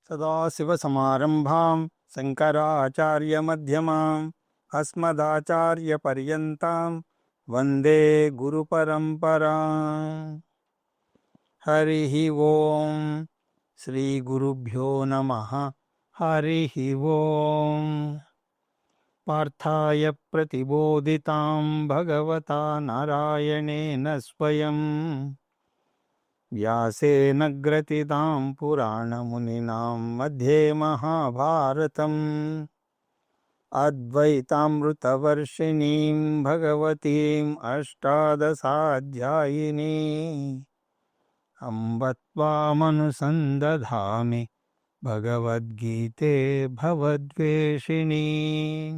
సదాశివసమారంభాం శంకరాచార్యమధ్యమాం అస్మదాచార్యపర్యంతాం వందే గురుపరంపరాం. హరి ఓం. శ్రీ గురుభ్యో నమః. హరి ఓం. పార్థాయ ప్రతిబోధితాం భగవతా నారాయణేన స్వయం వ్యాసేన గ్రథితాం పురాణమునినాం మధ్యే మహాభారతం. అద్వైతామృతవర్షిణీం భగవతీం అష్టాదశాధ్యాయినీం అంబ త్వామనుసందధామి భగవద్గీతే భవద్వేషిణీం.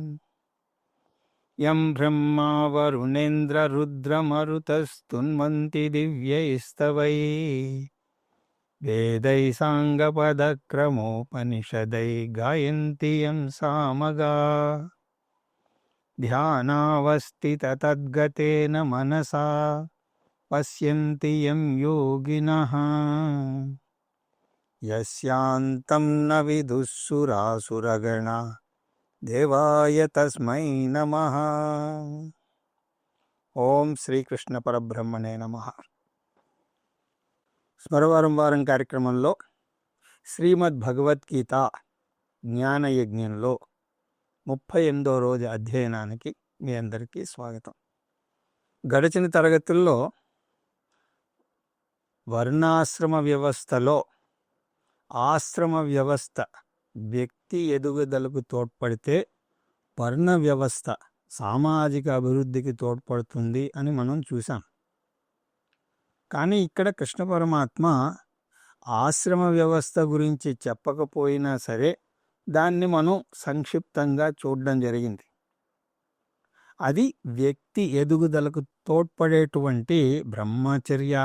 యం బ్రహ్మా వరుణేంద్ర రుద్రమరుతస్తున్వంతి దివ్యైస్తవైః వేదైః సాంగపదక్రమోపనిషదైః గాయంతి యం సామగాః. ధ్యానావస్థితతద్గతేన మనసా పశ్యంతి యం యోగినః. యస్యాంతం న విదుః సురాసురగణాః దేవాయ తస్మై నమః. ఓం శ్రీకృష్ణ పరబ్రహ్మణే నమః. స్మరవారం వారం కార్యక్రమంలో శ్రీమద్ భగవద్గీత జ్ఞానయజ్ఞంలో 38వ రోజు అధ్యయనానికి మీ అందరికీ స్వాగతం. గడిచిన తరగతుల్లో వర్ణాశ్రమ వ్యవస్థలో ఆశ్రమ వ్యవస్థ వ్యక్తి ఎదుగుదలకు తోడ్పడితే వర్ణ వ్యవస్థ సామాజిక అభివృద్ధికి తోడ్పడుతుంది అని మనం చూసాం. కానీ ఇక్కడ కృష్ణ పరమాత్మ ఆశ్రమ వ్యవస్థ గురించి చెప్పకపోయినా సరే దాన్ని మనం సంక్షిప్తంగా చూడడం జరిగింది. అది వ్యక్తి ఎదుగుదలకు తోడ్పడేటువంటి బ్రహ్మచర్య,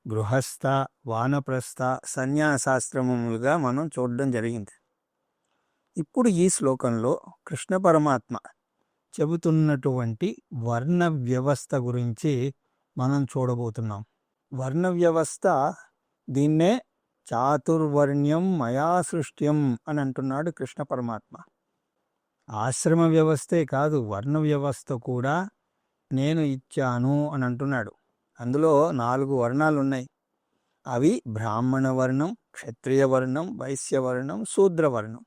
గృహస్థ, వానప్రస్థ, సన్యాసాశ్రమములుగా మనం చూడడం జరిగింది. ఇప్పుడు ఈ శ్లోకంలో కృష్ణ పరమాత్మ చెబుతున్నటువంటి వర్ణ వ్యవస్థ గురించి మనం చూడబోతున్నాం. వర్ణ వ్యవస్థ, దీన్నే చాతుర్వర్ణ్యం మయా సృష్ట్యం అని అంటున్నాడు కృష్ణ పరమాత్మ. ఆశ్రమ వ్యవస్థే కాదు, వర్ణ వ్యవస్థ కూడా నేను ఇచ్చాను అని అంటున్నాడు. అందులో 4 వర్ణాలు ఉన్నాయి. అవి బ్రాహ్మణ వర్ణం, క్షత్రియ వర్ణం, వైశ్యవర్ణం, శూద్రవర్ణం.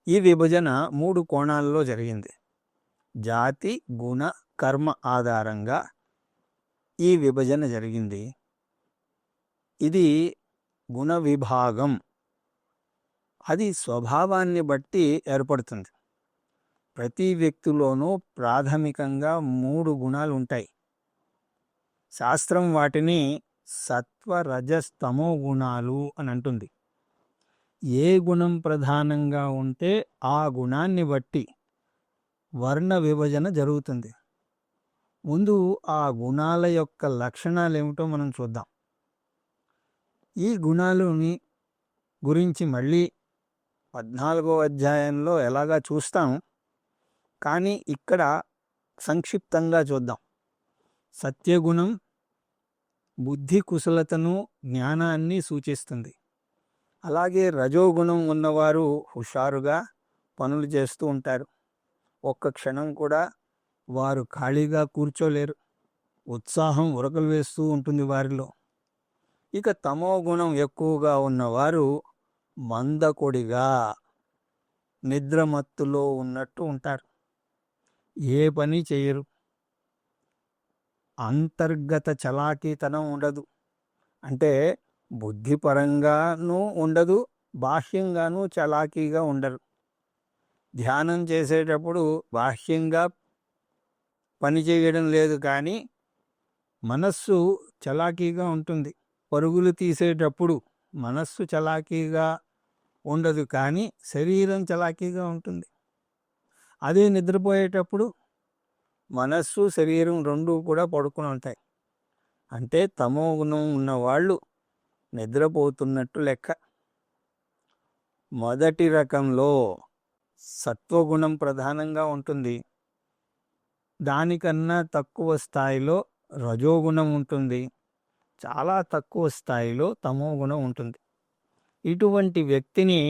ఈ విభజన 3 కోణాల్లో జరిగింది. జాతి, గుణ, కర్మ ఆధారంగా ఈ విభజన జరిగింది. ఇది గుణ విభాగం. అది స్వభావాన్ని బట్టి ఏర్పడుతుంది. ప్రతి వ్యక్తిలోనూ ప్రాథమికంగా 3 గుణాలు ఉంటాయి. శాస్త్రం వాటిని సత్వ, రజస్తమో గుణాలు అని అంటుంది. ఏ గుణం ప్రధానంగా ఉంటే ఆ గుణాన్ని బట్టి వర్ణ విభజన జరుగుతుంది. ముందు ఆ గుణాల యొక్క లక్షణాలు ఏమిటో మనం చూద్దాం. ఈ గుణాలని గురించి మళ్ళీ 14వ అధ్యాయంలో ఎలాగా చూస్తాం, కానీ ఇక్కడ సంక్షిప్తంగా చూద్దాం. సత్యగుణం బుద్ధి కుశలతను, జ్ఞానాన్ని సూచిస్తుంది. అలాగే రజోగుణం ఉన్నవారు హుషారుగా పనులు చేస్తూ ఉంటారు. ఒక్క క్షణం కూడా వారు ఖాళీగా కూర్చోలేరు. ఉత్సాహం ఉరకలు వేస్తూ ఉంటుంది వారిలో. ఇక తమో గుణం ఎక్కువగా ఉన్నవారు మందకొడిగా, నిద్రమత్తులో ఉన్నట్టు ఉంటారు. ఏ పని చేయరు. అంతర్గత చలాకీతనం ఉండదు. అంటే బుద్ధిపరంగానూ ఉండదు, బాహ్యంగానూ చలాకీగా ఉండరు. ధ్యానం చేసేటప్పుడు బాహ్యంగా పని చేయడం లేదు, కానీ మనస్సు చలాకీగా ఉంటుంది. పరుగులు తీసేటప్పుడు మనస్సు చలాకీగా ఉండదు, కానీ శరీరం చలాకీగా ఉంటుంది. అదే నిద్రపోయేటప్పుడు మనస్సు, శరీరం 2 కూడా పడుకుని ఉంటాయి. అంటే తమో గుణం ఉన్నవాళ్ళు నిద్రపోతున్నట్టు లెక్క. మొదటి రకంలో సత్వగుణం ప్రధానంగా ఉంటుంది. దానికన్నా తక్కువ స్థాయిలో రజోగుణం ఉంటుంది. చాలా తక్కువ స్థాయిలో తమో గుణం ఉంటుంది. ఇటువంటి వ్యక్తిని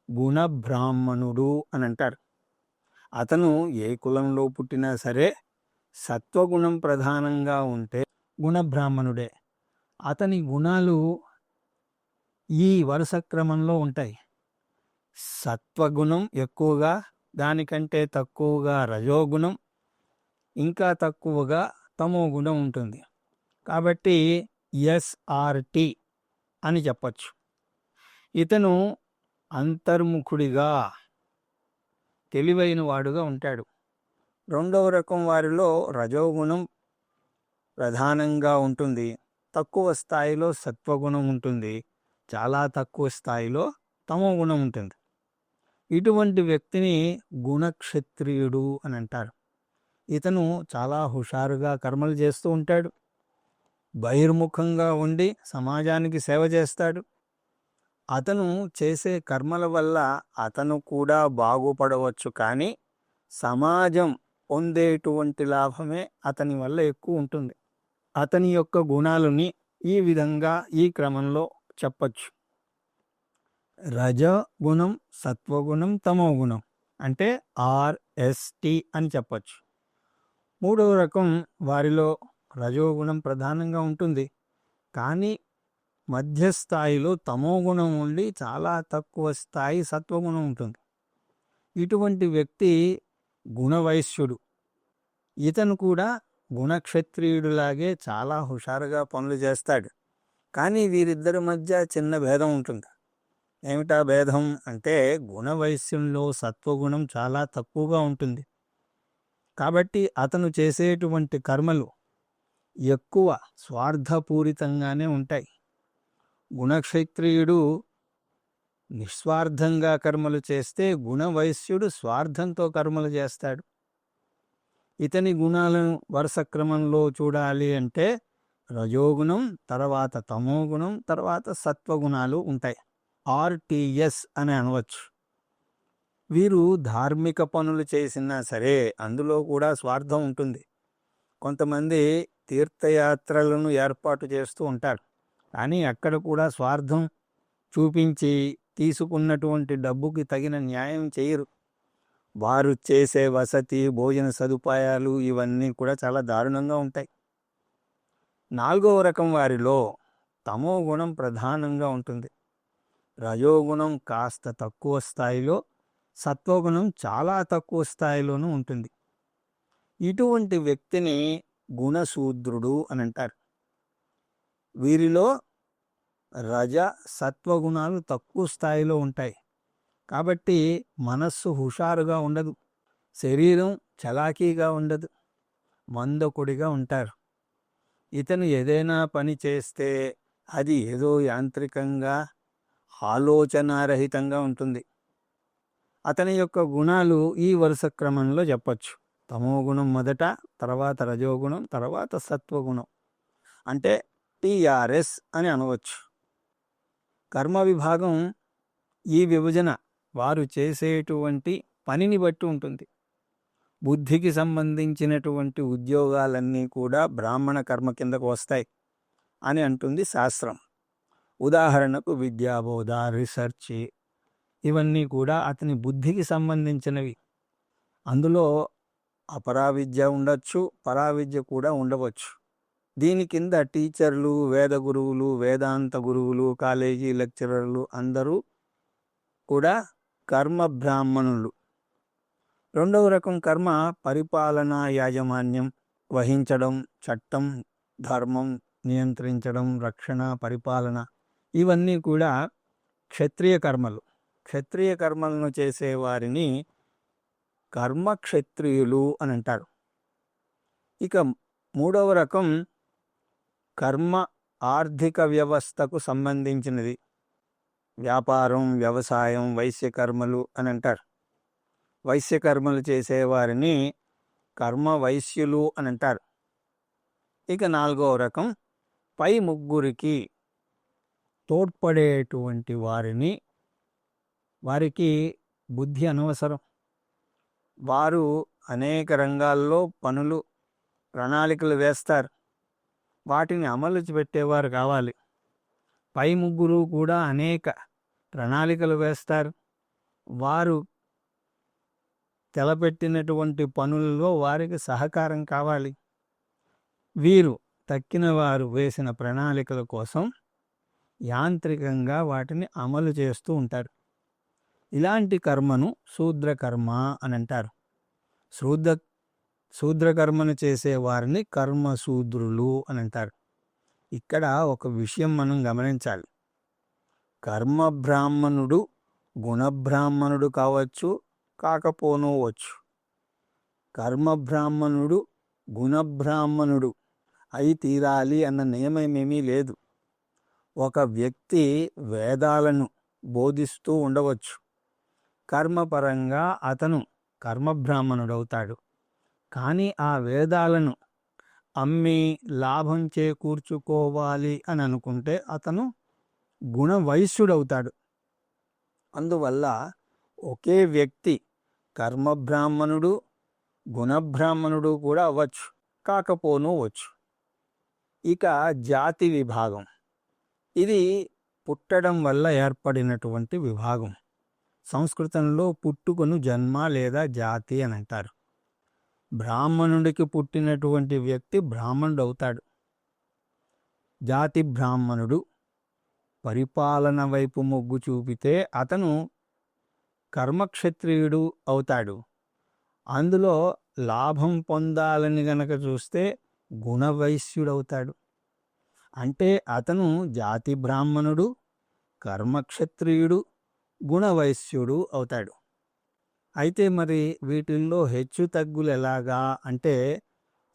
గుణబ్రాహ్మణుడు అని అంటారు. అతను ఏ కులంలో పుట్టినా సరే సత్వగుణం ప్రధానంగా ఉంటే గుణబ్రాహ్మణుడే. అతని గుణాలు ఈ వరుస క్రమంలో ఉంటాయి. సత్వగుణం ఎక్కువగా, దానికంటే తక్కువగా రజోగుణం, ఇంకా తక్కువగా తమో గుణం ఉంటుంది. కాబట్టి SRT అని చెప్పచ్చు. ఇతను అంతర్ముఖుడిగా తెలివైన వాడుగా ఉంటాడు. రెండవ రకం వారిలో రజోగుణం ప్రధానంగా ఉంటుంది. తక్కువ స్థాయిలో సత్వగుణం ఉంటుంది. చాలా తక్కువ స్థాయిలో తమో గుణం ఉంటుంది. ఇటువంటి వ్యక్తిని గుణక్షత్రియుడు అని అంటారు. ఇతను చాలా హుషారుగా కర్మలు చేస్తూ ఉంటాడు. బహిర్ముఖంగా ఉండి సమాజానికి సేవ చేస్తాడు. అతను చేసే కర్మల వల్ల అతను కూడా బాగుపడవచ్చు, కానీ సమాజం పొందేటువంటి లాభమే అతని వల్ల ఎక్కువ ఉంటుంది. అతని యొక్క గుణాలని ఈ విధంగా ఈ క్రమంలో చెప్పచ్చు. రజగుణం, సత్వగుణం, తమో గుణం అంటే RST అని చెప్పచ్చు. మూడవ రకం వారిలో రజోగుణం ప్రధానంగా ఉంటుంది, కానీ మధ్యస్థాయిలో తమో గుణం ఉండి చాలా తక్కువ స్థాయి సత్వగుణం ఉంటుంది. ఇటువంటి వ్యక్తి గుణవైశ్యుడు. ఇతను కూడా గుణక్షత్రియుడిలాగే చాలా హుషారుగా పనులు చేస్తాడు. కానీ వీరిద్దరి మధ్య చిన్న భేదం ఉంటుంది. ఏమిటా భేదం అంటే గుణవైశ్యంలో సత్వగుణం చాలా తక్కువగా ఉంటుంది. కాబట్టి అతను చేసేటువంటి కర్మలు ఎక్కువ స్వార్థపూరితంగానే ఉంటాయి. గుణక్షత్రియుడు నిస్వార్థంగా కర్మలు చేస్తే గుణవైశ్యుడు స్వార్థంతో కర్మలు చేస్తాడు. ఇతని గుణాలను వరుస క్రమంలో చూడాలి అంటే రజోగుణం, తర్వాత తమోగుణం, తర్వాత సత్వగుణాలు ఉంటాయి. RTS అని అనవచ్చు. వీరు ధార్మిక పనులు చేసినా సరే అందులో కూడా స్వార్థం ఉంటుంది. కొంతమంది తీర్థయాత్రలను ఏర్పాటు చేస్తూ ఉంటారు, కానీ అక్కడ కూడా స్వార్థం చూపించి తీసుకున్నటువంటి డబ్బుకి తగిన న్యాయం చేయరు. వారు చేసే వసతి, భోజన సదుపాయాలు ఇవన్నీ కూడా చాలా దారుణంగా ఉంటాయి. నాలుగవ రకం వారిలో తమో గుణం ప్రధానంగా ఉంటుంది. రజోగుణం కాస్త తక్కువ స్థాయిలో, సత్వగుణం చాలా తక్కువ స్థాయిలోనూ ఉంటుంది. ఇటువంటి వ్యక్తిని గుణశూద్రుడు అని అంటారు. వీరిలో రజ, సత్వగుణాలు తక్కువ స్థాయిలో ఉంటాయి. కాబట్టి మనస్సు హుషారుగా ఉండదు, శరీరం చలాకీగా ఉండదు, మందకుడిగా ఉంటారు. ఇతను ఏదైనా పని చేస్తే అది ఏదో యాంత్రికంగా, ఆలోచనారహితంగా ఉంటుంది. అతని యొక్క గుణాలు ఈ వరుస క్రమంలో చెప్పచ్చు. తమోగుణం మొదట, తర్వాత రజోగుణం, తర్వాత సత్వగుణం అంటే TRS అని అనవచ్చు. కర్మ విభాగం ఈ విభజన వారు చేసేటువంటి పనిని బట్టి ఉంటుంది. బుద్ధికి సంబంధించినటువంటి ఉద్యోగాలన్నీ కూడా బ్రాహ్మణ కర్మ కిందకు వస్తాయి అని అంటుంది శాస్త్రం. ఉదాహరణకు విద్యాబోధ, రీసెర్చ్ ఇవన్నీ కూడా అతని బుద్ధికి సంబంధించినవి. అందులో అపరావిద్య ఉండొచ్చు, పరావిద్య కూడా ఉండవచ్చు. దీని కింద టీచర్లు, వేద గురువులు, వేదాంత గురువులు, కాలేజీ లెక్చరర్లు అందరూ కూడా కర్మ బ్రాహ్మణులు. రెండవ రకం కర్మ పరిపాలనా యాజమాన్యం వహించడం, చట్టం, ధర్మం నియంత్రించడం, రక్షణ, పరిపాలన ఇవన్నీ కూడా క్షత్రియ కర్మలు. క్షత్రియ కర్మలను చేసేవారిని కర్మక్షత్రియులు అని అంటారు. ఇక మూడవ రకం కర్మ ఆర్థిక వ్యవస్థకు సంబంధించినది. వ్యాపారం, వ్యవసాయం, వైశ్యకర్మలు అని అంటారు. వైశ్యకర్మలు చేసేవారిని కర్మ వైశ్యులు అని అంటారు. ఇక నాలుగవ రకం పై ముగ్గురికి తోడ్పడేటువంటి వారికి బుద్ధి అనవసరం. వారు అనేక రంగాల్లో పనులు, ప్రణాళికలు వేస్తారు. వాటిని అమలు పెట్టేవారు కావాలి. పై ముగ్గురు కూడా అనేక ప్రణాళికలు వేస్తారు. వారు తలపెట్టినటువంటి పనులలో వారికి సహకారం కావాలి. వీరు తక్కిన వారు వేసిన ప్రణాళికల కోసం యాంత్రికంగా వాటిని అమలు చేస్తూ ఉంటారు. ఇలాంటి కర్మను శూద్రకర్మ అని అంటారు. శూద్రకర్మను చేసేవారిని కర్మశూద్రులు అని అంటారు. ఇక్కడ ఒక విషయం మనం గమనించాలి. కర్మబ్రాహ్మణుడు గుణబ్రాహ్మణుడు కావచ్చు, కాకపోనవచ్చు. కర్మబ్రాహ్మణుడు గుణబ్రాహ్మణుడు అయి తీరాలి అన్న నియమమేమీ లేదు. ఒక వ్యక్తి వేదాలను బోధిస్తూ ఉండవచ్చు. కర్మపరంగా అతను కర్మబ్రాహ్మణుడవుతాడు. కానీ ఆ వేదాలను అమ్మి లాభం చేకూర్చుకోవాలి అని అనుకుంటే అతను గుణవైశ్యుడవుతాడు. అందువల్ల ఒకే వ్యక్తి కర్మబ్రాహ్మణుడు గుణబ్రాహ్మణుడు కూడా అవ్వచ్చు, కాకపోనవచ్చు. ఇక జాతి విభాగం, ఇది పుట్టడం వల్ల ఏర్పడినటువంటి విభాగం. సంస్కృతంలో పుట్టుకను జన్మ లేదా జాతి అని అంటారు. బ్రాహ్మణుడికి పుట్టినటువంటి వ్యక్తి బ్రాహ్మణుడు అవుతాడు. జాతి బ్రాహ్మణుడు పరిపాలన వైపు మొగ్గు చూపితే అతను కర్మక్షత్రియుడు అవుతాడు. అందులో లాభం పొందాలని గనక చూస్తే గుణవైశ్యుడవుతాడు. అంటే అతను జాతి బ్రాహ్మణుడు, కర్మక్షత్రియుడు, గుణవైశ్యుడు అవుతాడు. అయితే మరి వీటిల్లో హెచ్చు తగ్గులు ఎలాగా అంటే,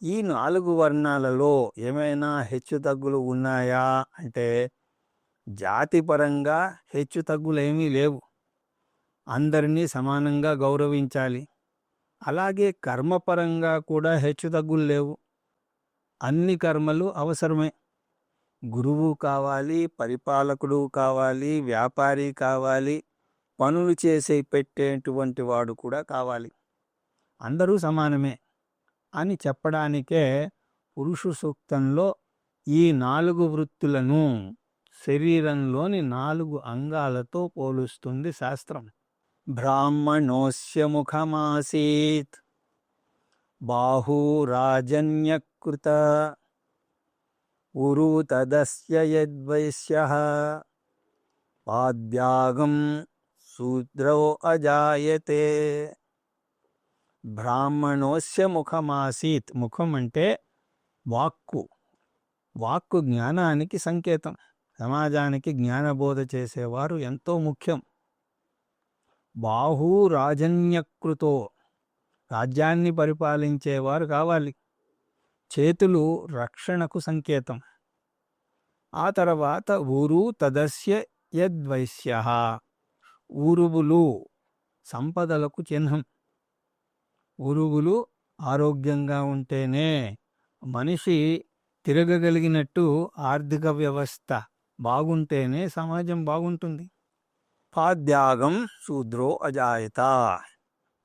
ఈ 4 వర్ణాలలో ఏమైనా హెచ్చు తగ్గులు ఉన్నాయా అంటే, జాతిపరంగా హెచ్చు తగ్గులు ఏమీ లేవు. అందరినీ సమానంగా గౌరవించాలి. అలాగే కర్మపరంగా కూడా హెచ్చు తగ్గులు లేవు. అన్ని కర్మలు అవసరమే. గురువు కావాలి, పరిపాలకుడు కావాలి, వ్యాపారి కావాలి, పనులు చేసి పెట్టేటువంటి వాడు కూడా కావాలి. అందరూ సమానమే అని చెప్పడానికే పురుష సూక్తంలో ఈ 4 వృత్తులను శరీరంలోని 4 అంగాలతో పోలుస్తుంది శాస్త్రం. బ్రాహ్మణోస్య ముఖమాసీత్ బాహూరాజన్యకృత ఉరు తదస్య యద్వైశ్యః పాద్యాగం శూద్రో అజాయతే. బ్రాహ్మణోస్య ముఖమాసీత్. ముఖం అంటే వాక్కు. వాక్కు జ్ఞానానికి సంకేతం. సమాజానికి జ్ఞానబోధ చేసేవారు ఎంతో ముఖ్యం. బాహూరాజన్యకృతో, రాజ్యాన్ని పరిపాలించేవారు కావాలి. చేతులు రక్షణకు సంకేతం. ఆ తర్వాత ఊరు తదస్య యద్వైశ్యః. ఊరువులు సంపదలకు చిహ్నం. ఊరువులు ఆరోగ్యంగా ఉంటేనే మనిషి తిరగగలిగినట్టు, ఆర్థిక వ్యవస్థ బాగుంటేనే సమాజం బాగుంటుంది. పాద్యాగం శూద్రో అజాయత.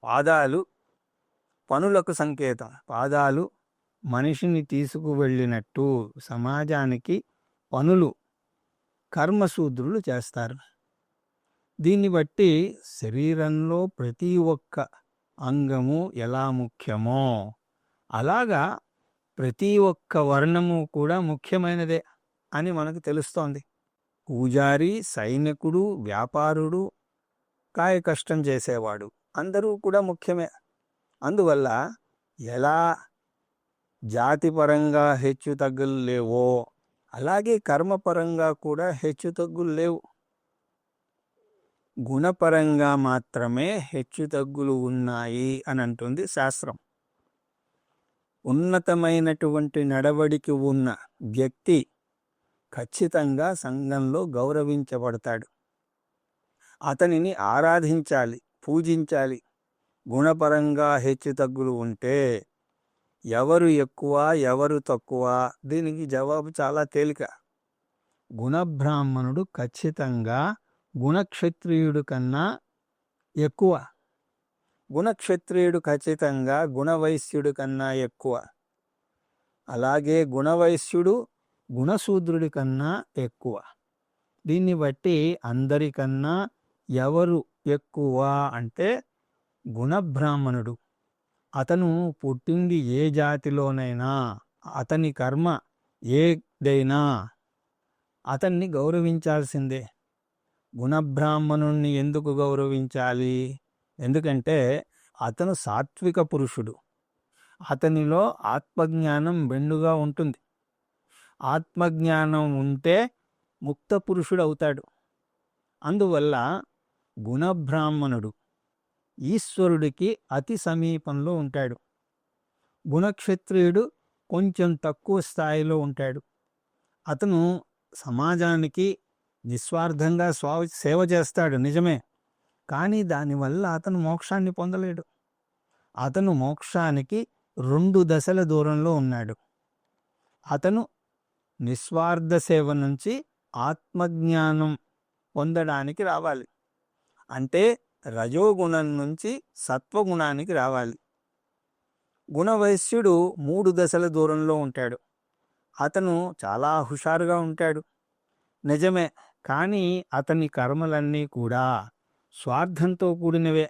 పాదాలు పనులకు సంకేతం. పాదాలు మనిషిని తీసుకువెళ్ళినట్టు సమాజానికి పనులు కర్మశూద్రులు చేస్తారు. దీన్ని బట్టి శరీరంలో ప్రతి ఒక్క అంగము ఎలా ముఖ్యమో అలాగా ప్రతి ఒక్క వర్ణము కూడా ముఖ్యమైనదే అని మనకు తెలుస్తోంది. పూజారి, సైనికుడు, వ్యాపారుడు, కాయకష్టం చేసేవాడు అందరూ కూడా ముఖ్యమే. అందువల్ల ఎలా జాతిపరంగా హెచ్చు తగ్గులు లేవో అలాగే కర్మపరంగా కూడా హెచ్చు తగ్గులు లేవు. గుణపరంగా మాత్రమే హెచ్చు తగ్గులు ఉన్నాయి అని అంటుంది శాస్త్రం. ఉన్నతమైనటువంటి నడవడికి ఉన్న వ్యక్తి ఖచ్చితంగా సంఘంలో గౌరవించబడతాడు. అతనిని ఆరాధించాలి, పూజించాలి. గుణపరంగా హెచ్చు తగ్గులు ఉంటే ఎవరు ఎక్కువ ఎవరు తక్కువ, దీనికి జవాబు చాలా తేలిక. గుణబ్రాహ్మణుడు ఖచ్చితంగా గుణక్షత్రియుడు కన్నా ఎక్కువ. గుణక్షత్రియుడు ఖచ్చితంగా గుణవైశ్యుడు కన్నా ఎక్కువ. అలాగే గుణవైశ్యుడు గుణశూద్రుడి కన్నా ఎక్కువ. దీన్ని బట్టి అందరికన్నా ఎవరు ఎక్కువ అంటే గుణబ్రాహ్మణుడు. అతను పుట్టింది ఏ జాతిలోనైనా, అతని కర్మ ఏదైనా అతన్ని గౌరవించాల్సిందే. గుణబ్రాహ్మణుణ్ణి ఎందుకు గౌరవించాలి? ఎందుకంటే అతను సాత్విక పురుషుడు. అతనిలో ఆత్మజ్ఞానం మెండుగా ఉంటుంది. ఆత్మజ్ఞానం ఉంటే ముక్త పురుషుడు అవుతాడు. అందువల్ల గుణబ్రాహ్మణుడు ఈశ్వరుడికి అతి సమీపంలో ఉంటాడు. గుణక్షత్రియుడు కొంచెం తక్కువ స్థాయిలో ఉంటాడు. అతను సమాజానికి నిస్వార్థంగా సేవ చేస్తాడు, నిజమే. కానీ దానివల్ల అతను మోక్షాన్ని పొందలేడు. అతను మోక్షానికి 2 దశల దూరంలో ఉన్నాడు. అతను నిస్వార్థ సేవ నుంచి ఆత్మజ్ఞానం పొందడానికి రావాలి. అంటే రజోగుణం నుంచి సత్వగుణానికి రావాలి. గుణవైశ్యుడు 3 దశల దూరంలో ఉంటాడు. అతను చాలా హుషారుగా ఉంటాడు, నిజమే. కానీ అతని కర్మలన్నీ కూడా స్వార్థంతో కూడినవే.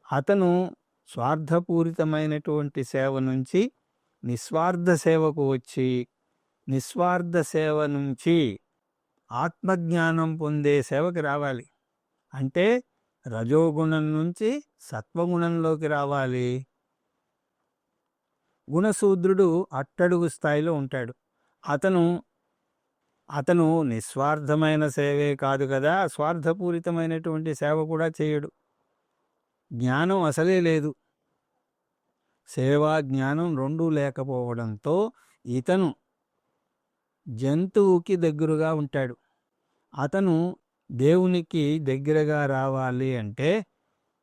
అతను స్వార్థపూరితమైనటువంటి సేవ నుంచి నిస్వార్థ సేవకు వచ్చి, నిస్వార్థ సేవ నుంచి ఆత్మజ్ఞానం పొందే సేవకి రావాలి. అంటే రజోగుణం నుంచి సత్వగుణంలోకి రావాలి. గుణశూద్రుడు అట్టడుగు స్థాయిలో ఉంటాడు. అతను నిస్వార్థమైన సేవే కాదు కదా, స్వార్థపూరితమైనటువంటి సేవ కూడా చేయడు. జ్ఞానం అసలే లేదు. సేవా జ్ఞానం 2 లేకపోవడంతో ఇతను జంతువుకి దగ్గరగా ఉంటాడు. అతను దేవునికి దగ్గరగా రావాలి అంటే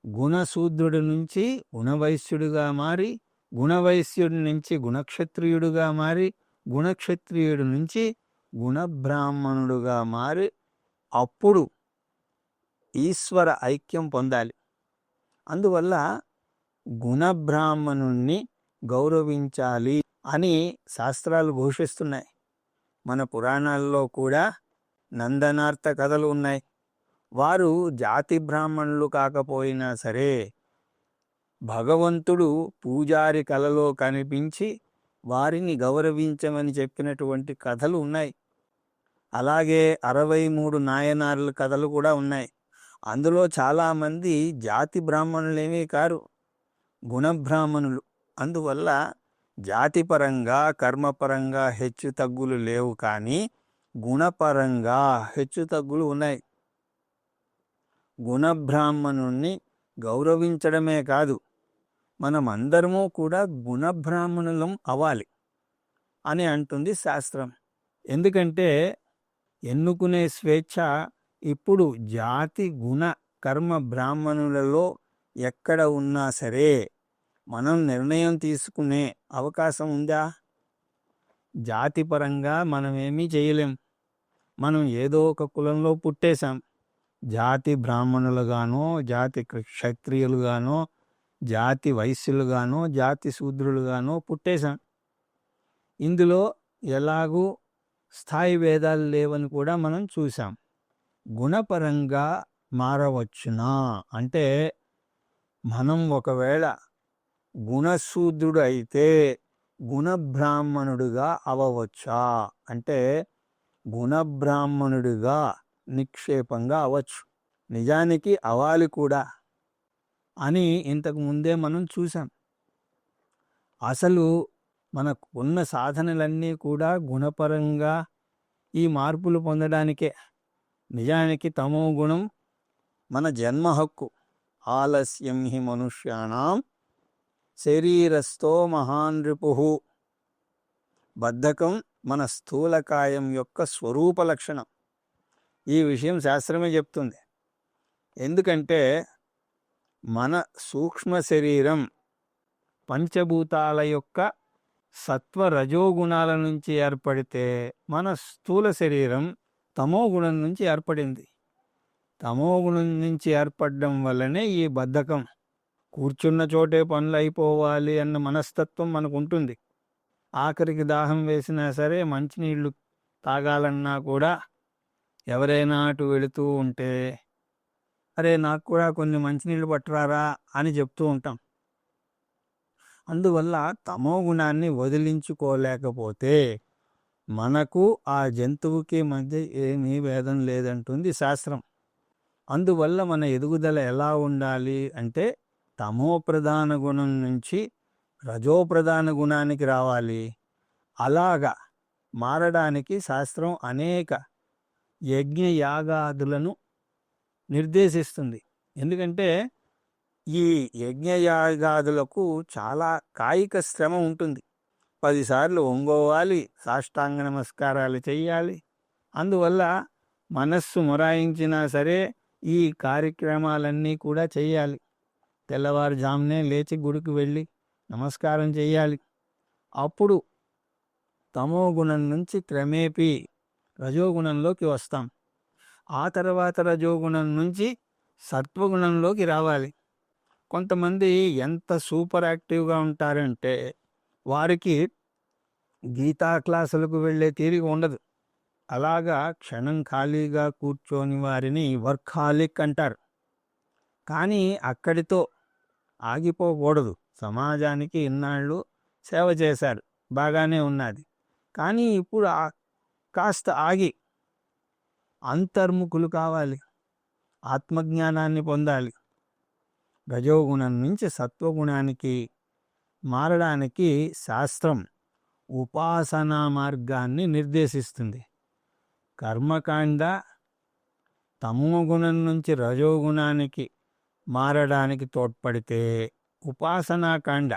గుణశూద్రుడి నుంచి గుణవైశ్యుడిగా మారి, గుణవైశ్యుడి నుంచి గుణక్షత్రియుడుగా మారి, గుణక్షత్రియుడి నుంచి గుణబ్రాహ్మణుడుగా మారి అప్పుడు ఈశ్వర ఐక్యం పొందాలి. అందువల్ల గుణబ్రాహ్మణుణ్ణి గౌరవించాలి అని శాస్త్రాలు ఘోషిస్తున్నాయి. మన పురాణాల్లో కూడా నందనార్త కథలు ఉన్నాయి. వారు జాతి బ్రాహ్మణులు కాకపోయినా సరే భగవంతుడు పూజారి కలలో కనిపించి వారిని గౌరవించమని చెప్పినటువంటి కథలు ఉన్నాయి. అలాగే 63 నాయనార్ల కథలు కూడా ఉన్నాయి. అందులో చాలామంది జాతి బ్రాహ్మణులేమీ కారు, గుణబ్రాహ్మణులు. అందువల్ల జాతిపరంగా కర్మపరంగా హెచ్చు తగ్గులు లేవు, కానీ గుణపరంగా హెచ్చు తగ్గులు ఉన్నాయి. గుణబ్రాహ్మణుణ్ణి గౌరవించడమే కాదు, మనమందరము కూడా గుణబ్రాహ్మణులం అవ్వాలి అని అంటుంది శాస్త్రం. ఎందుకంటే ఎన్నుకునే స్వేచ్ఛ ఇప్పుడు జాతి గుణ కర్మ బ్రాహ్మణులలో ఎక్కడ ఉన్నా సరే మనం నిర్ణయం తీసుకునే అవకాశం ఉందా? జాతిపరంగా మనమేమీ చేయలేం. మనం ఏదో ఒక కులంలో పుట్టేశాం. జాతి బ్రాహ్మణులుగానో, జాతి క్షత్రియులుగానో, జాతి వైశ్యులుగానో, జాతి శూద్రులుగానో పుట్టేశాం. ఇందులో ఎలాగూ స్థాయి భేదాలు లేవని కూడా మనం చూసాం. గుణపరంగా మారవచ్చునా అంటే, మనం ఒకవేళ గుణశూద్రుడు అయితే గుణబ్రాహ్మణుడిగా అవ్వవచ్చా అంటే, గుణబ్రాహ్మణుడిగా నిక్షేపంగా అవ్వచ్చు. నిజానికి అవాలి కూడా అని ఇంతకు ముందే మనం చూసాం. అసలు మనకు ఉన్న సాధనలన్నీ కూడా గుణపరంగా ఈ మార్పులు పొందడానికే. నిజానికి తమో గుణం మన జన్మ హక్కు. ఆలస్యం హి మనుష్యాణం శరీరస్థో మహాన్ రిపుః. బద్ధకం మన స్థూలకాయం యొక్క స్వరూప లక్షణం. ఈ విషయం శాస్త్రమే చెప్తుంది. ఎందుకంటే మన సూక్ష్మ శరీరం పంచభూతాల యొక్క సత్వ రజోగుణాల నుంచి ఏర్పడితే, మన స్థూల శరీరం తమో గుణం నుంచి ఏర్పడింది. తమో గుణం నుంచి ఏర్పడడం వల్లనే ఈ బద్ధకం. కూర్చున్న చోటే పనులు అయిపోవాలి అన్న మనస్తత్వం మనకు ఉంటుంది. ఆఖరికి దాహం వేసినా సరే, మంచినీళ్ళు తాగాలన్నా కూడా ఎవరైనా అటు వెళుతూ ఉంటే, అరే నాకు కూడా కొన్ని మంచినీళ్ళు పట్టురారా అని చెప్తూ ఉంటాం. అందువల్ల తమో గుణాన్ని వదిలించుకోలేకపోతే మనకు ఆ జంతువుకి మధ్య ఏమీ భేదం లేదంటుంది శాస్త్రం. అందువల్ల మన ఎదుగుదల ఎలా ఉండాలి అంటే తమో ప్రధాన గుణం నుంచి రజోప్రధాన గుణానికి రావాలి. అలాగా మారడానికి శాస్త్రం అనేక యజ్ఞయాగాదులను నిర్దేశిస్తుంది. ఎందుకంటే ఈ యజ్ఞయాగాదులకు చాలా కాయిక శ్రమ ఉంటుంది. 10 సార్లు ఒంగోవాలి, సాష్టాంగ నమస్కారాలు చెయ్యాలి. అందువల్ల మనస్సు మొరాయించినా సరే ఈ కార్యక్రమాలన్నీ కూడా చెయ్యాలి. తెల్లవారుజామునే లేచి గుడికి వెళ్ళి నమస్కారం చెయ్యాలి. అప్పుడు తమో గుణం నుంచి క్రమేపీ రజోగుణంలోకి వస్తాం. ఆ తర్వాత రజోగుణం నుంచి సత్వగుణంలోకి రావాలి. కొంతమంది ఎంత సూపర్ యాక్టివ్గా ఉంటారంటే వారికి గీతా క్లాసులకు వెళ్ళే తీరిక ఉండదు. అలాగా క్షణం ఖాళీగా కూర్చొని వారిని వర్కాలిక్ అంటారు. కానీ అక్కడితో ఆగిపోకూడదు. సమాజానికి ఇన్నాళ్ళు సేవ చేశారు, బాగానే ఉన్నది. కానీ ఇప్పుడు కాస్త ఆగి అంతర్ముఖులు కావాలి, ఆత్మజ్ఞానాన్ని పొందాలి. రజోగుణం నుంచి సత్వగుణానికి మారడానికి శాస్త్రం ఉపాసనా మార్గాన్ని నిర్దేశిస్తుంది. కర్మకాండ తమోగుణం నుంచి రజోగుణానికి మారడానికి తోడ్పడితే, ఉపాసనాకాండ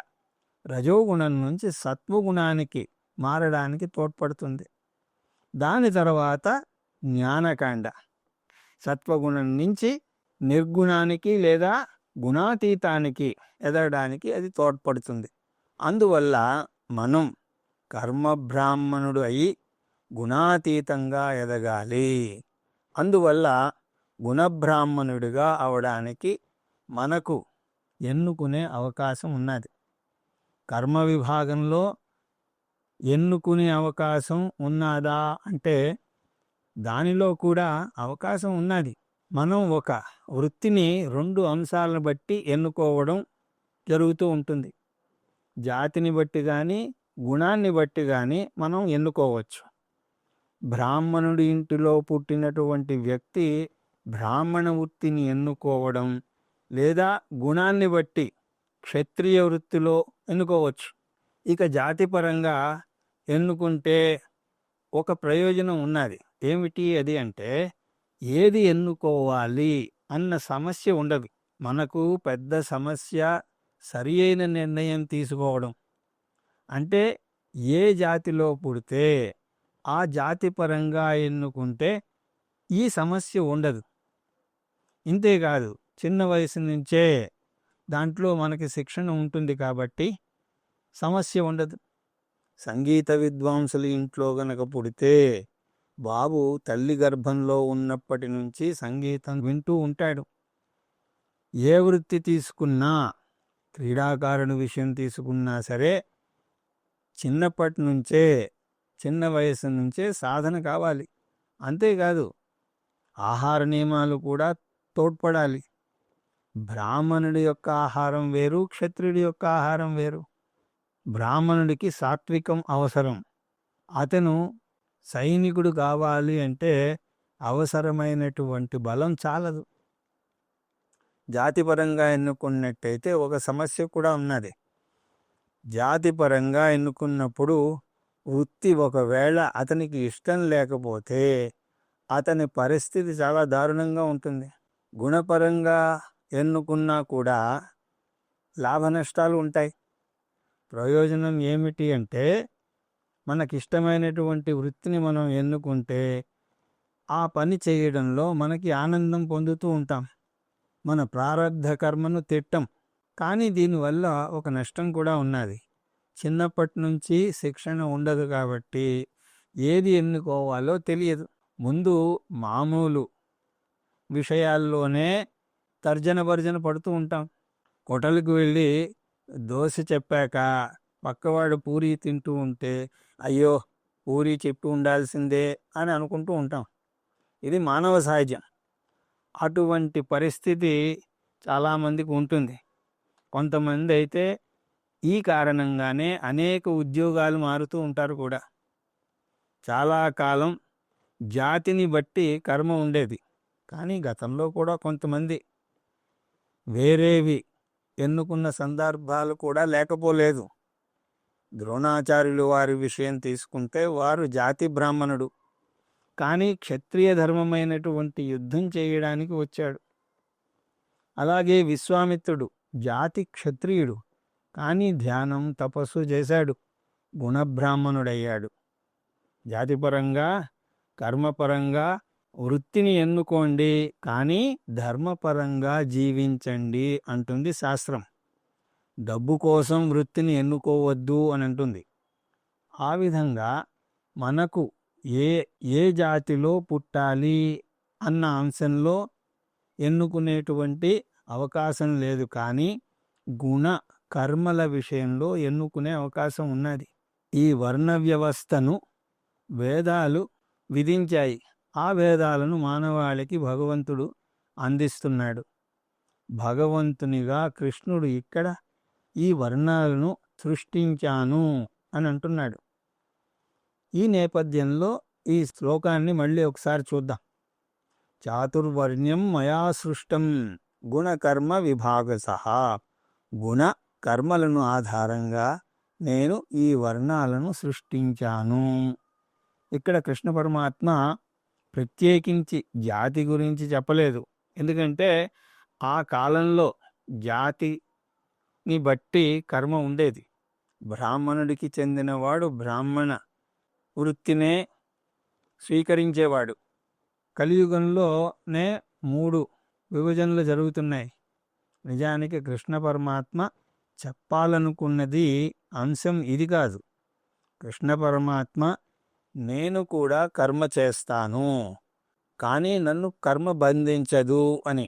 రజోగుణం నుంచి సత్వగుణానికి మారడానికి తోడ్పడుతుంది. దాని తర్వాత జ్ఞానకాండ సత్వగుణం నుంచి నిర్గుణానికి లేదా గుణాతీతానికి ఎదగడానికి అది తోడ్పడుతుంది. అందువల్ల మనం కర్మబ్రాహ్మణుడు అయి గుణాతీతంగా ఎదగాలి. అందువల్ల గుణబ్రాహ్మణుడిగా అవడానికి మనకు ఎన్నుకునే అవకాశం ఉన్నది. కర్మ విభాగంలో ఎన్నుకునే అవకాశం ఉన్నదా అంటే దానిలో కూడా అవకాశం ఉన్నది. మనం ఒక వృత్తిని 2 అంశాలను బట్టి ఎన్నుకోవడం జరుగుతూ ఉంటుంది. జాతిని బట్టి కానీ గుణాన్ని బట్టి కానీ మనం ఎన్నుకోవచ్చు. బ్రాహ్మణుడి ఇంటిలో పుట్టినటువంటి వ్యక్తి బ్రాహ్మణ వృత్తిని ఎన్నుకోవడం, లేదా గుణాన్ని బట్టి క్షత్రియ వృత్తిలో ఎన్నుకోవచ్చు. ఇక జాతిపరంగా ఎన్నుకుంటే ఒక ప్రయోజనం ఉన్నది. ఏమిటి అది అంటే ఏది ఎన్నుకోవాలి అన్న సమస్య ఉండదు. మనకు పెద్ద సమస్య సరి అయిన నిర్ణయం తీసుకోవడం. అంటే ఏ జాతిలో పుడితే ఆ జాతి పరంగా ఎన్నుకుంటే ఈ సమస్య ఉండదు. ఇంతేకాదు, చిన్న వయసు నుంచే దాంట్లో మనకి శిక్షణ ఉంటుంది కాబట్టి సమస్య ఉండదు. సంగీత విద్వాంసుల ఇంట్లో గనక పుడితే బాబు తల్లి గర్భంలో ఉన్నప్పటి నుంచి సంగీతం వింటూ ఉంటాడు. ఏ వృత్తి తీసుకున్నా, క్రీడాకారుని విషయం తీసుకున్నా సరే, చిన్నప్పటి నుంచే, చిన్న వయసు నుంచే సాధన కావాలి. అంతేకాదు, ఆహార నియమాలు కూడా తోడ్పడాలి. బ్రాహ్మణుడి యొక్క ఆహారం వేరు, క్షత్రుడి యొక్క ఆహారం వేరు. బ్రాహ్మణుడికి సాత్వికం అవసరం. అతను సైనికుడు కావాలి అంటే అవసరమైనటువంటి బలం చాలదు. జాతిపరంగా ఎన్నుకున్నట్టయితే ఒక సమస్య కూడా ఉన్నది. జాతిపరంగా ఎన్నుకున్నప్పుడు వృత్తి ఒకవేళ అతనికి ఇష్టం లేకపోతే అతని పరిస్థితి చాలా దారుణంగా ఉంటుంది. గుణపరంగా ఎన్నుకున్నా కూడా లాభ నష్టాలు ఉంటాయి. ప్రయోజనం ఏమిటి అంటే మనకిష్టమైనటువంటి వృత్తిని మనం ఎన్నుకుంటే ఆ పని చేయడంలో మనకి ఆనందం పొందుతూ ఉంటాం. మన ప్రారబ్ధ కర్మను తిట్టం. కానీ దీనివల్ల ఒక నష్టం కూడా ఉన్నది. చిన్నప్పటి నుంచి శిక్షణ ఉండదు కాబట్టి ఏది ఎన్నుకోవాలో తెలియదు. ముందు మామూలు విషయాల్లోనే తర్జన భర్జన పడుతూ ఉంటాం. హోటల్కి వెళ్ళి దోశ చెప్పాక పక్కవాడు పూరీ తింటూ ఉంటే అయ్యో పూరీ చెప్పి ఉండాల్సిందే అని అనుకుంటూ ఉంటాం. ఇది మానవ సహజం. అటువంటి పరిస్థితి చాలామందికి ఉంటుంది. కొంతమంది అయితే ఈ కారణంగానే అనేక ఉద్యోగాలు మారుతూ ఉంటారు కూడా. చాలా కాలం జాతిని బట్టి కర్మ ఉండేది, కానీ గతంలో కూడా కొంతమంది వేరేవి ఎన్నుకున్న సందర్భాలు కూడా లేకపోలేదు. ద్రోణాచార్యులు వారి విషయం తీసుకుంటే వారు జాతి బ్రాహ్మణుడు, కానీ క్షత్రియ ధర్మమైనటువంటి యుద్ధం చేయడానికి వచ్చాడు. అలాగే విశ్వామిత్రుడు జాతి క్షత్రియుడు, కానీ ధ్యానం తపస్సు చేశాడు, గుణబ్రాహ్మణుడయ్యాడు. జాతిపరంగా కర్మపరంగా వృత్తిని ఎన్నుకోండి, కానీ ధర్మపరంగా జీవించండి అంటుంది శాస్త్రం. డబ్బు కోసం వృత్తిని ఎన్నుకోవద్దు అని అంటుంది. ఆ విధంగా మనకు ఏ ఏ జాతిలో పుట్టాలి అన్న అంశంలో ఎన్నుకునేటువంటి అవకాశం లేదు, కానీ గుణ కర్మల విషయంలో ఎన్నుకునే అవకాశం ఉన్నది. ఈ వర్ణ వ్యవస్థను వేదాలు విధించాయి. ఆ వేదాలను మానవాళికి భగవంతుడు అందిస్తున్నాడు. భగవంతునిగా కృష్ణుడు ఇక్కడ ఈ వర్ణాలను సృష్టించాను అని అంటున్నాడు. ఈ నేపథ్యంలో ఈ శ్లోకాన్ని మళ్ళీ ఒకసారి చూద్దాం. చాతుర్వర్ణ్యం మయా సృష్టం గుణకర్మ విభాగశః. గుణ కర్మలను ఆధారంగా నేను ఈ వర్ణాలను సృష్టించాను. ఇక్కడ కృష్ణ పరమాత్మ ప్రత్యేకించి జాతి గురించి చెప్పలేదు, ఎందుకంటే ఆ కాలంలో జాతిని బట్టి కర్మ ఉండేది. బ్రాహ్మణుడికి చెందినవాడు బ్రాహ్మణ వృత్తినే స్వీకరించేవాడు. కలియుగంలోనే 3 విభజనలు జరుగుతున్నాయి. నిజానికి కృష్ణ పరమాత్మ చెప్పాలనుకున్నది అంశం ఇది కాదు. కృష్ణ పరమాత్మ నేను కూడా కర్మ చేస్తాను, కానీ నన్ను కర్మ బంధించదు అని.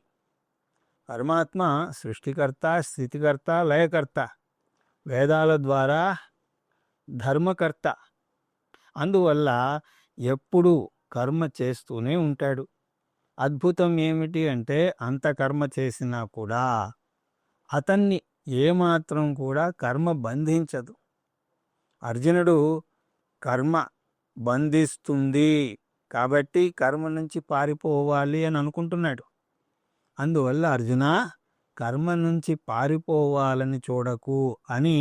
పరమాత్మ సృష్టికర్త, స్థితికర్త, లయకర్త, వేదాల ద్వారా ధర్మకర్త. అందువల్ల ఎప్పుడూ కర్మ చేస్తూనే ఉంటాడు. అద్భుతం ఏమిటి అంటే అంత కర్మ చేసినా కూడా అతన్ని ఏమాత్రం కూడా కర్మ బంధించదు. అర్జునుడు కర్మ బంధిస్తుంది కాబట్టి కర్మ నుంచి పారిపోవాలి అని అనుకుంటున్నాడు. అందువల్ల అర్జున, కర్మ నుంచి పారిపోవాలని చూడకు అని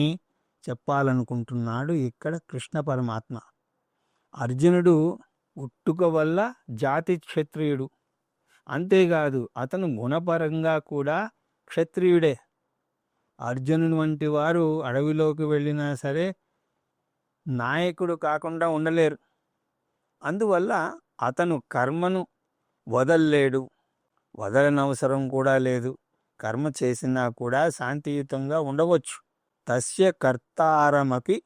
చెప్పాలనుకుంటున్నాడు ఇక్కడ కృష్ణ పరమాత్మ. అర్జునుడు పుట్టుక వల్ల జాతి క్షత్రియుడు, అంతేకాదు అతను గుణపరంగా కూడా క్షత్రియుడే. అర్జునుని వంటి వారు అడవిలోకి వెళ్ళినా సరే నాయకుడు కాకుండా ఉండలేరు. అందువల్ల అతను కర్మను వదల్లేడు, వదలనవసరం కూడా లేదు. కర్మ చేసినా కూడా శాంతియుతంగా ఉండవచ్చు. తస్య కర్తారమపి,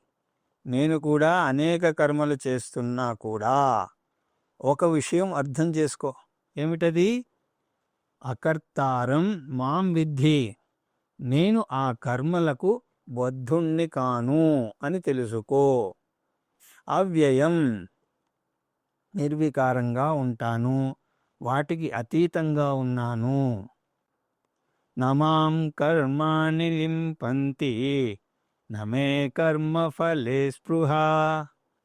నేను కూడా అనేక కర్మలు చేస్తున్నా కూడా ఒక విషయం అర్థం చేసుకో. ఏమిటది? అకర్తారం మాం విద్ధి, నేను ఆ కర్మలకు బద్ధుణ్ణి కాను అని తెలుసుకో. అవ్యయం, నిర్వికారంగా ఉంటాను, వాటికి అతీతంగా ఉన్నాను. నమాం కర్మాణి లింపంతి నమే కర్మ ఫలే స్పృహ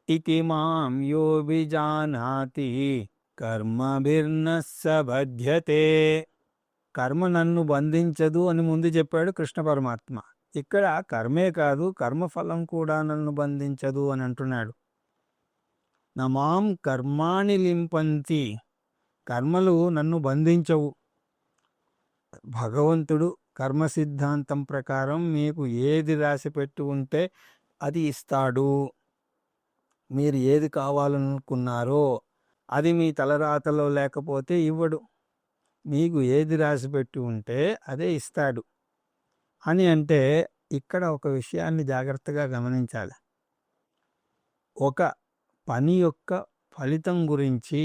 ఇతి మాం యో విజానాతి కర్మభిర్న సబధ్యతే. కర్మ నన్ను బంధించదు అని ముందు చెప్పాడు కృష్ణ పరమాత్మ. ఇక్కడ కర్మే కాదు, కర్మఫలం కూడా నన్ను బంధించదు అని అంటున్నాడు. నమాం కర్మాణి లింపంతి, కర్మలు నన్ను బంధించవు. భగవంతుడు కర్మ సిద్ధాంతం ప్రకారం మీకు ఏది రాసి పెట్టి ఉంటే అది ఇస్తాడు. మీరు ఏది కావాలనుకున్నారో అది మీ తలరాతలో లేకపోతే ఇవ్వడు. మీకు ఏది రాసి పెట్టి ఉంటే అదే ఇస్తాడు అని అంటే, ఇక్కడ ఒక విషయాన్ని జాగ్రత్తగా గమనించాలి. ఒక పని యొక్క ఫలితం గురించి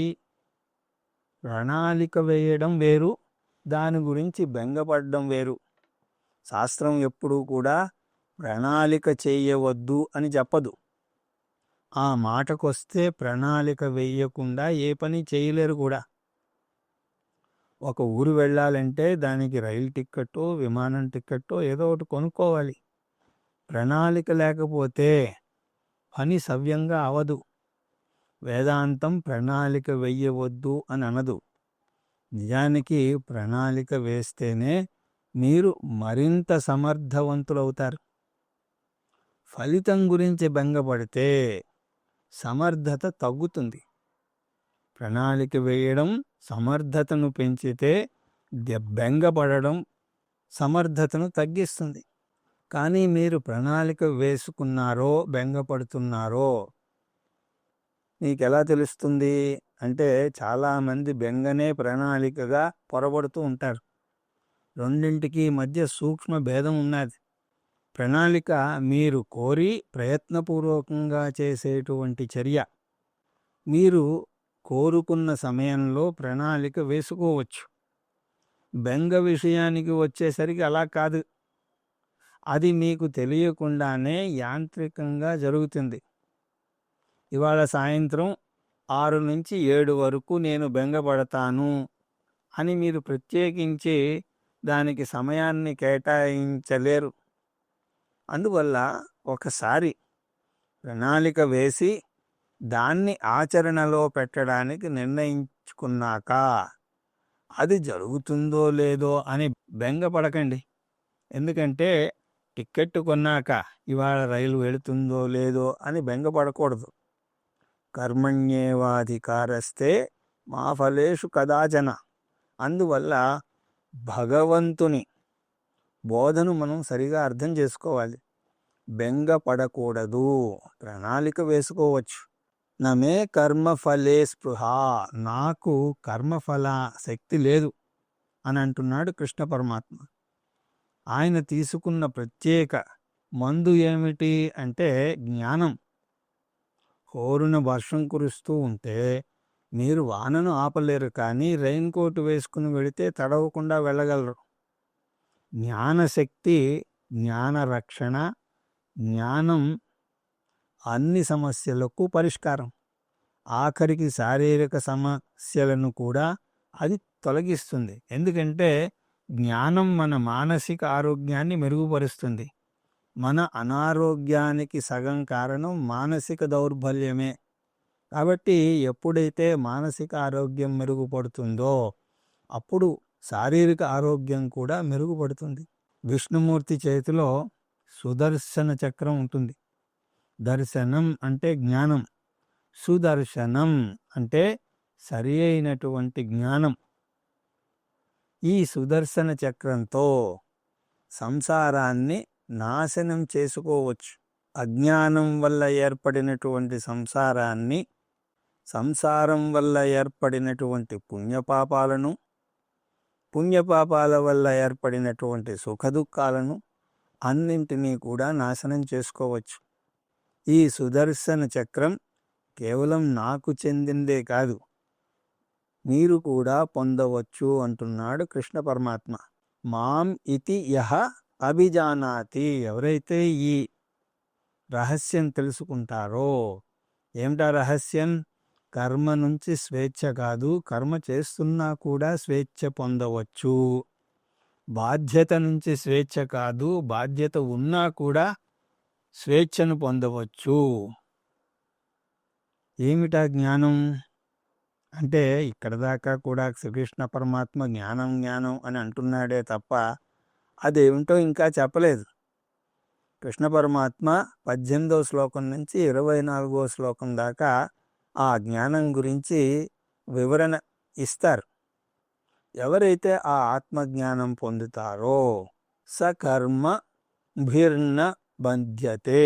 ప్రణాళిక వేయడం వేరు, దాని గురించి బెంగపడడం వేరు. శాస్త్రం ఎప్పుడూ కూడా ప్రణాళిక చేయవద్దు అని చెప్పదు. ఆ మాటకొస్తే ప్రణాళిక వేయకుండా ఏ పని చేయలేరు కూడా. ఒక ఊరు వెళ్ళాలంటే దానికి రైలు టిక్కెట్టో విమానం టిక్కెట్టో ఏదో ఒకటి కొనుక్కోవాలి. ప్రణాళిక లేకపోతే పని సవ్యంగా అవదు. వేదాంతం ప్రణాళిక వెయ్యవద్దు అని అనదు. నిజానికి ప్రణాళిక వేస్తేనే మీరు మరింత సమర్థవంతులవుతారు. ఫలితం గురించి బెంగపడితే సమర్థత తగ్గుతుంది. ప్రణాళిక వేయడం సమర్థతను పెంచితే బెంగపడడం సమర్థతను తగ్గిస్తుంది. కానీ మీరు ప్రణాళిక వేసుకున్నారో బెంగపడుతున్నారో నీకెలా తెలుస్తుంది అంటే, చాలామంది బెంగనే ప్రణాళికగా పొరబడుతూ ఉంటారు. రెండింటికి మధ్య సూక్ష్మ భేదం ఉన్నది. ప్రణాళిక మీరు కోరి ప్రయత్నపూర్వకంగా చేసేటువంటి చర్య. మీరు కోరుకున్న సమయంలో ప్రణాళిక వేసుకోవచ్చు. బెంగ విషయానికి వచ్చేసరికి అలా కాదు. అది మీకు తెలియకుండానే యాంత్రికంగా జరుగుతుంది. ఇవాళ సాయంత్రం 6 నుంచి 7 వరకు నేను బెంగపడతాను అని మీరు ప్రత్యేకించి దానికి సమయాన్ని కేటాయించలేరు. అందువల్ల ఒకసారి ప్రణాళిక వేసి దాన్ని ఆచరణలో పెట్టడానికి నిర్ణయించుకున్నాక అది జరుగుతుందో లేదో అని బెంగపడకండి. ఎందుకంటే టిక్కెట్ కొన్నాక ఇవాళ రైలు వెళుతుందో లేదో అని బెంగపడకూడదు. కర్మణ్యేవాధికారస్తే మా ఫలేషు కదాచన. అందువల్ల భగవంతుని బోధను మనం సరిగా అర్థం చేసుకోవాలి. బెంగపడకూడదు. ప్రణాళిక వేసుకోవచ్చు. నమే కర్మఫలే స్పృహ. నాకు కర్మఫల శక్తి లేదు అని అంటున్నాడు కృష్ణ పరమాత్మ. ఆయన తీసుకున్న ప్రత్యేక మందు ఏమిటి అంటే జ్ఞానం. హోరున వర్షం కురుస్తూ ఉంటే మీరు వానను ఆపలేరు, కానీ రెయిన్ కోట్ వేసుకుని వెళితే తడవకుండా వెళ్ళగలరు. జ్ఞానశక్తి, జ్ఞాన రక్షణ, జ్ఞానం అన్ని సమస్యలకు పరిష్కారం. ఆఖరికి శారీరక సమస్యలను కూడా అది తొలగిస్తుంది. ఎందుకంటే జ్ఞానం మన మానసిక ఆరోగ్యాన్ని మెరుగుపరుస్తుంది. మన అనారోగ్యానికి సగం కారణం మానసిక దౌర్బల్యమే. కాబట్టి ఎప్పుడైతే మానసిక ఆరోగ్యం మెరుగుపడుతుందో అప్పుడు శారీరక ఆరోగ్యం కూడా మెరుగుపడుతుంది. విష్ణుమూర్తి చేతిలో సుదర్శన చక్రం ఉంటుంది. దర్శనం అంటే జ్ఞానం, సుదర్శనం అంటే సరి అయినటువంటి జ్ఞానం. ఈ సుదర్శన చక్రంతో సంసారాన్ని నాశనం చేసుకోవచ్చు. అజ్ఞానం వల్ల ఏర్పడినటువంటి సంసారాన్ని, సంసారం వల్ల ఏర్పడినటువంటి పుణ్యపాపాలను, పుణ్యపాపాల వల్ల ఏర్పడినటువంటి సుఖదుఖాలను అన్నింటినీ కూడా నాశనం చేసుకోవచ్చు. ఈ సుదర్శన చక్రం కేవలం నాకు చెందిందే కాదు, మీరు కూడా పొందవచ్చు అంటున్నాడు కృష్ణ పరమాత్మ. మాం ఇతి యహ అభిజానాతి. ఎవరైతే ఈ రహస్యం తెలుసుకుంటారో, ఏమిటా రహస్యం? కర్మ నుంచి స్వేచ్ఛ కాదు, కర్మ చేస్తున్నా కూడా స్వేచ్ఛ పొందవచ్చు. బాధ్యత నుంచి స్వేచ్ఛ కాదు, బాధ్యత ఉన్నా కూడా స్వేచ్ఛను పొందవచ్చు. ఏమిటా జ్ఞానం అంటే, ఇక్కడ దాకా కూడా శ్రీకృష్ణ పరమాత్మ జ్ఞానం జ్ఞానం అని అంటున్నాడే తప్ప అదేమిటో ఇంకా చెప్పలేదు. కృష్ణ పరమాత్మ 18వ శ్లోకం నుంచి 24వ శ్లోకం దాకా ఆ జ్ఞానం గురించి వివరణ ఇస్తారు. ఎవరైతే ఆ ఆత్మజ్ఞానం పొందుతారో సకర్మ భిర్న బంధ్యతే,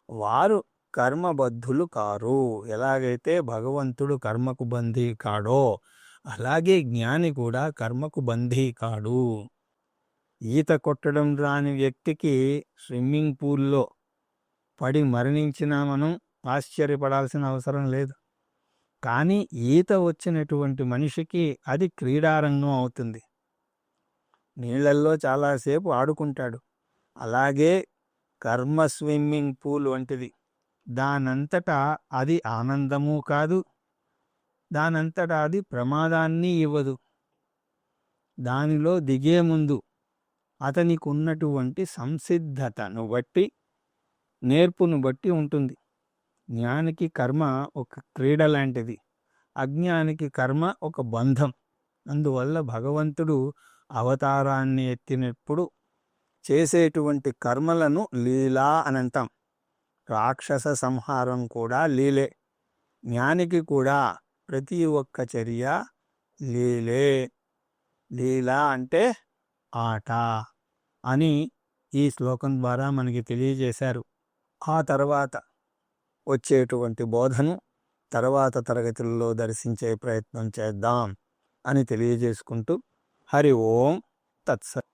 వారు కర్మబద్ధులు కారు. ఎలాగైతే భగవంతుడు కర్మకు బంధీ కాడో అలాగే జ్ఞాని కూడా కర్మకు బంధీ కాడు. ఈత కొట్టడం రాని వ్యక్తికి స్విమ్మింగ్ పూల్లో పడి మరణించినా మనం ఆశ్చర్యపడాల్సిన అవసరం లేదు. కానీ ఈత వచ్చినటువంటి మనిషికి అది క్రీడారంగం అవుతుంది. నీళ్లల్లో చాలాసేపు ఆడుకుంటాడు. అలాగే కర్మ స్విమ్మింగ్ పూల్ వంటిది. దానంతటా అది ఆనందము కాదు, దానంతటా అది ప్రమాదాన్ని ఇవ్వదు. దానిలో దిగే ముందు అతనికి ఉన్నటువంటి సంసిద్ధతను బట్టి, నేర్పును బట్టి ఉంటుంది. జ్ఞానికి కర్మ ఒక క్రీడ లాంటిది, అజ్ఞానికి కర్మ ఒక బంధం. అందువల్ల భగవంతుడు అవతారాన్ని ఎత్తినప్పుడు చేసేటువంటి కర్మలను లీలా అని అంటాం. రాక్షస సంహారం కూడా లీలే. జ్ఞానికి కూడా ప్రతి ఒక్క చర్య లీలే. లీల అంటే ఆట అని ఈ శ్లోకం ద్వారా మనకి తెలియజేశారు. ఆ తర్వాత వచ్చేటువంటి బోధను తర్వాత తరగతుల్లో దర్శించే ప్రయత్నం చేద్దాం అని తెలియజేసుకుంటూ హరి ఓం తత్సత్.